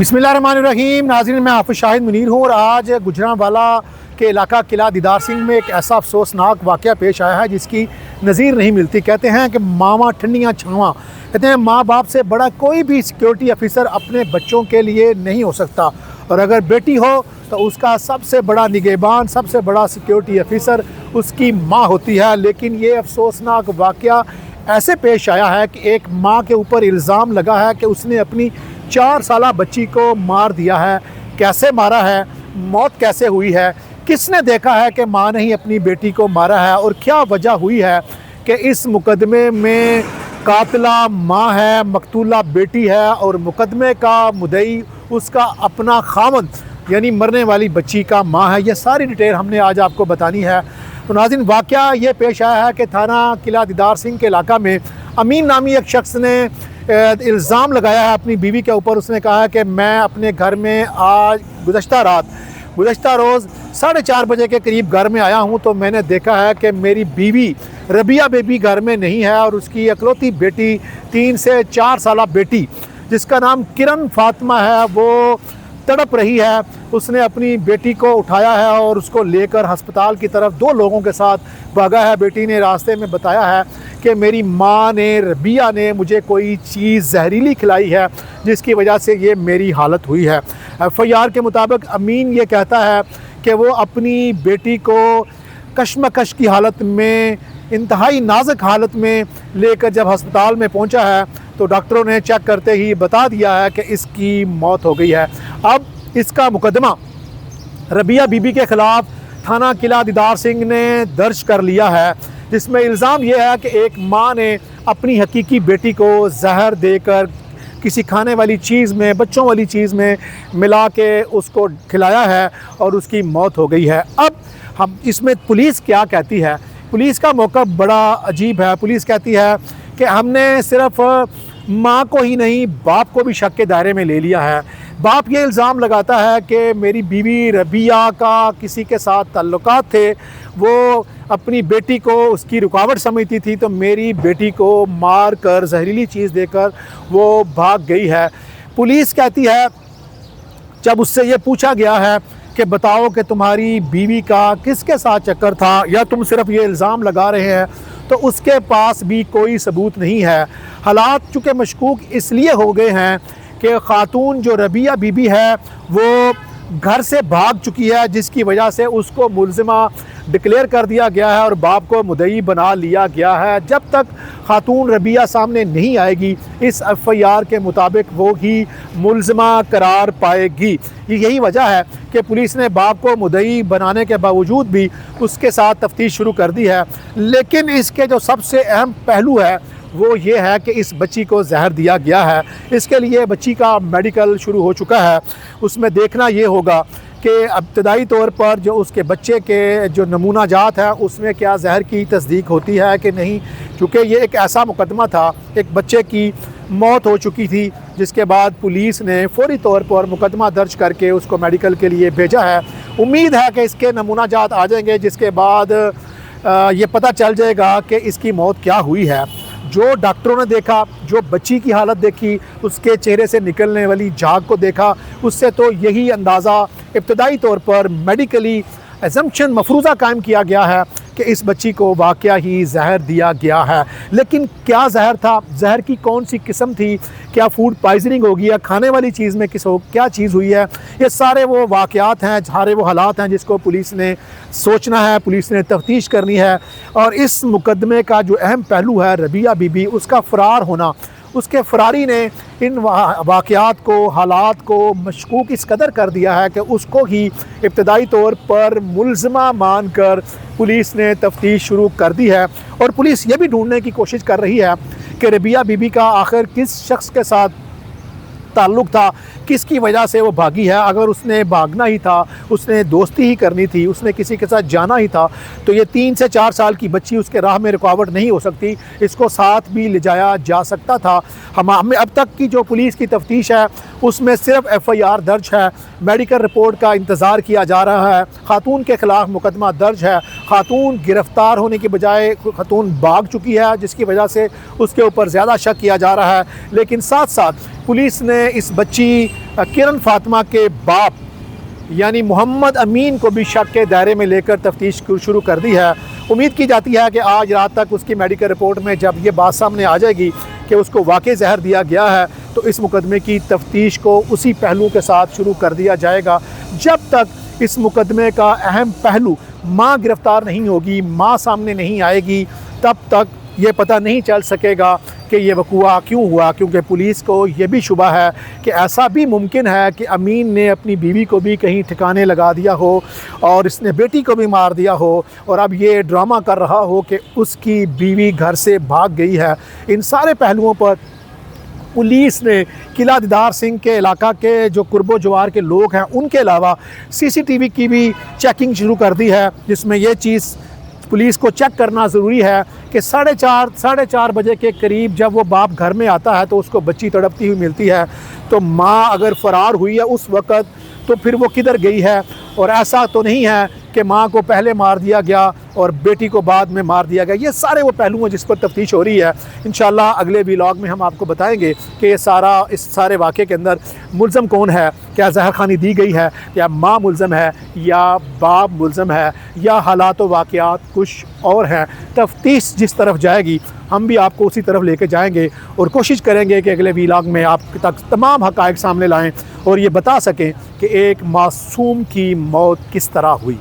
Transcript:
बिस्मिल्लाहिर्रहमानिर्रहीम। नाज़रीन, मैं हाफ़िज़ शाहिद मुनीर हूँ और आज गुजरांवाला के इलाका किला दीदार सिंह में एक ऐसा अफसोसनाक वाक़या पेश आया है जिसकी नज़ीर नहीं मिलती। कहते हैं कि मामा ठंडियाँ छावां, कहते हैं माँ बाप से बड़ा कोई भी सिक्योरिटी ऑफिसर अपने बच्चों के लिए नहीं हो सकता, और अगर बेटी हो तो उसका सबसे बड़ा निगहबान, सबसे बड़ा सिक्योरिटी ऑफिसर उसकी माँ होती है। लेकिन ये अफसोसनाक वाक़या ऐसे पेश आया है कि एक माँ के ऊपर इल्ज़ाम लगा है कि उसने अपनी 4 साला बच्ची को मार दिया है। कैसे मारा है, मौत कैसे हुई है, किसने देखा है कि माँ ने ही अपनी बेटी को मारा है, और क्या वजह हुई है कि इस मुकदमे में कातिला माँ है, मकतूला बेटी है और मुकदमे का मुद्दई उसका अपना खामद यानी मरने वाली बच्ची का माँ है। ये सारी डिटेल हमने आज आपको बतानी है। तो नाज़रीन, वाक़या ये पेश आया है कि थाना किला दीदार सिंह के इलाका में अमीन नामी एक शख्स ने इल्ज़ाम लगाया है अपनी बीवी के ऊपर। उसने कहा है कि मैं अपने घर में आज गुज़श्ता रोज़ 4:30 बजे के करीब घर में आया हूं, तो मैंने देखा है कि मेरी बीवी रबिया बेबी घर में नहीं है और उसकी इकलौती बेटी 3 से 4 साला बेटी जिसका नाम किरण फातिमा है वो तड़प रही है। उसने अपनी बेटी को उठाया है और उसको लेकर अस्पताल की तरफ 2 लोगों के साथ भागा है। बेटी ने रास्ते में बताया है कि मेरी माँ ने, रबिया ने मुझे कोई चीज़ जहरीली खिलाई है जिसकी वजह से ये मेरी हालत हुई है। FIR के मुताबिक अमीन ये कहता है कि वो अपनी बेटी को कशमकश की हालत में, इंतहाई नाजुक हालत में लेकर जब अस्पताल में पहुंचा है तो डॉक्टरों ने चेक करते ही बता दिया है कि इसकी मौत हो गई है। अब इसका मुकदमा रबिया बीबी के ख़िलाफ़ थाना किला दीदार सिंह ने दर्ज कर लिया है, जिसमें इल्ज़ाम यह है कि एक माँ ने अपनी हकीकी बेटी को जहर देकर किसी खाने वाली चीज़ में, बच्चों वाली चीज़ में मिला के उसको खिलाया है और उसकी मौत हो गई है। अब हम इसमें पुलिस क्या कहती है, पुलिस का मौक़िफ़ बड़ा अजीब है। पुलिस कहती है कि हमने सिर्फ़ माँ को ही नहीं बाप को भी शक के दायरे में ले लिया है। बाप ये इल्ज़ाम लगाता है कि मेरी बीवी रबिया का किसी के साथ ताल्लुकात थे, वो अपनी बेटी को उसकी रुकावट समझती थी तो मेरी बेटी को मार कर जहरीली चीज़ देकर वो भाग गई है। पुलिस कहती है जब उससे ये पूछा गया है कि बताओ कि तुम्हारी बीवी का किसके साथ चक्कर था या तुम सिर्फ ये इल्ज़ाम लगा रहे हैं, तो उसके पास भी कोई सबूत नहीं है। हालात चूँकि मशकूक इसलिए हो गए हैं कि ख़ातून जो रबिया बीबी है वो घर से भाग चुकी है, जिसकी वजह से उसको मुल्ज़िमा डिक्लेयर कर दिया गया है और बाप को मुद्दई बना लिया गया है। जब तक ख़ातून रबिया सामने नहीं आएगी इस FIR के मुताबिक वो ही मुल्ज़िमा करार पाएगी। यही वजह है कि पुलिस ने बाप को मुद्दई बनाने के बावजूद भी उसके साथ तफ्तीश शुरू कर दी है। लेकिन इसके जो सबसे अहम पहलू है वो ये है कि इस बच्ची को जहर दिया गया है। इसके लिए बच्ची का मेडिकल शुरू हो चुका है। उसमें देखना ये होगा कि इब्तदाई तौर पर जो उसके बच्चे के जो नमूना जात है उसमें क्या जहर की तस्दीक होती है कि नहीं, चूँकि ये एक ऐसा मुकदमा था, एक बच्चे की मौत हो चुकी थी जिसके बाद पुलिस ने फौरी तौर पर मुकदमा दर्ज करके उसको मेडिकल के लिए भेजा है। उम्मीद है कि इसके नमूना जात आ जाएंगे जिसके बाद ये पता चल जाएगा कि इसकी मौत क्या हुई है। जो डॉक्टरों ने देखा, जो बच्ची की हालत देखी, उसके चेहरे से निकलने वाली झाग को देखा, उससे तो यही अंदाज़ा इब्तदाई तौर पर मेडिकली अजम्पशन मफरूज़ा कायम किया गया है कि इस बच्ची को वाक़या ही जहर दिया गया है। लेकिन क्या जहर था, जहर की कौन सी किस्म थी, क्या फूड पॉइजनिंग होगी या खाने वाली चीज़ में क्या चीज़ हुई है, ये सारे वो वाक़यात हैं, सारे वो हालात हैं जिसको पुलिस ने सोचना है, पुलिस ने तफ्तीश करनी है। और इस मुकदमे का जो अहम पहलू है रबिया बीबी, उसका फ़रार होना, उसके फ़रारी ने इन वाक़यात को, हालात को मशकूक इस कदर कर दिया है कि उसको ही इब्तदाई तौर पर मुल्ज़िमा मानकर पुलिस ने तफ्तीश शुरू कर दी है। और पुलिस ये भी ढूंढने की कोशिश कर रही है कि रबिया बीबी का आखिर किस शख्स के साथ ताल्लुक़ था, किसकी वजह से वो भागी है। अगर उसने भागना ही था, उसने दोस्ती ही करनी थी, उसने किसी के साथ जाना ही था, तो ये 3 से 4 साल की बच्ची उसके राह में रुकावट नहीं हो सकती, इसको साथ भी ले जाया जा सकता था। हमें अब तक की जो पुलिस की तफ्तीश है उसमें सिर्फ FIR दर्ज है, मेडिकल रिपोर्ट का इंतज़ार किया जा रहा है। ख़ातून के ख़िलाफ़ मुकदमा दर्ज है, ख़ातून गिरफ़्तार होने के बजाय ख़ातून भाग चुकी है जिसकी वजह से उसके ऊपर ज़्यादा शक किया जा रहा है। लेकिन साथ साथ पुलिस ने इस बच्ची किरण फातिमा के बाप यानी मोहम्मद अमीन को भी शक के दायरे में लेकर तफ्तीश शुरू कर दी है। उम्मीद की जाती है कि आज रात तक उसकी मेडिकल रिपोर्ट में जब ये बात सामने आ जाएगी कि उसको वाकई जहर दिया गया है, तो इस मुकदमे की तफ्तीश को उसी पहलू के साथ शुरू कर दिया जाएगा। जब तक इस मुकदमे का अहम पहलू माँ गिरफ़्तार नहीं होगी, माँ सामने नहीं आएगी, तब तक ये पता नहीं चल सकेगा कि ये वक़ूआ क्यों हुआ। क्योंकि पुलिस को ये भी शुबा है कि ऐसा भी मुमकिन है कि अमीन ने अपनी बीवी को भी कहीं ठिकाने लगा दिया हो और इसने बेटी को भी मार दिया हो और अब ये ड्रामा कर रहा हो कि उसकी बीवी घर से भाग गई है। इन सारे पहलुओं पर पुलिस ने किला दीदार सिंह के इलाका के जो कुर्बो जवार के लोग हैं उनके अलावा CCTV की भी चेकिंग शुरू कर दी है, जिसमें ये चीज़ पुलिस को चेक करना ज़रूरी है कि साढ़े चार बजे के करीब जब वो बाप घर में आता है तो उसको बच्ची तड़पती हुई मिलती है। तो माँ अगर फ़रार हुई है उस वक़्त तो फिर वो किधर गई है, और ऐसा तो नहीं है कि माँ को पहले मार दिया गया और बेटी को बाद में मार दिया गया। ये सारे वो पहलू हैं जिस पर तफ्तीश हो रही है। इंशाल्लाह अगले व्लॉग में हम आपको बताएंगे कि इस सारे वाक़े के अंदर मुल्ज़म कौन है, क्या जहर खानी दी गई है, या माँ मुल्ज़म है या बाप मुल्ज़म है, या हालात व वाक़यात कुछ और हैं। तफ्तीश जिस तरफ जाएगी हम भी आपको उसी तरफ लेके जाएंगे और कोशिश करेंगे कि अगले व्लॉग में आप तक तमाम हक़ाइक़ सामने लाएं और ये बता सकें कि एक मासूम की मौत किस तरह हुई।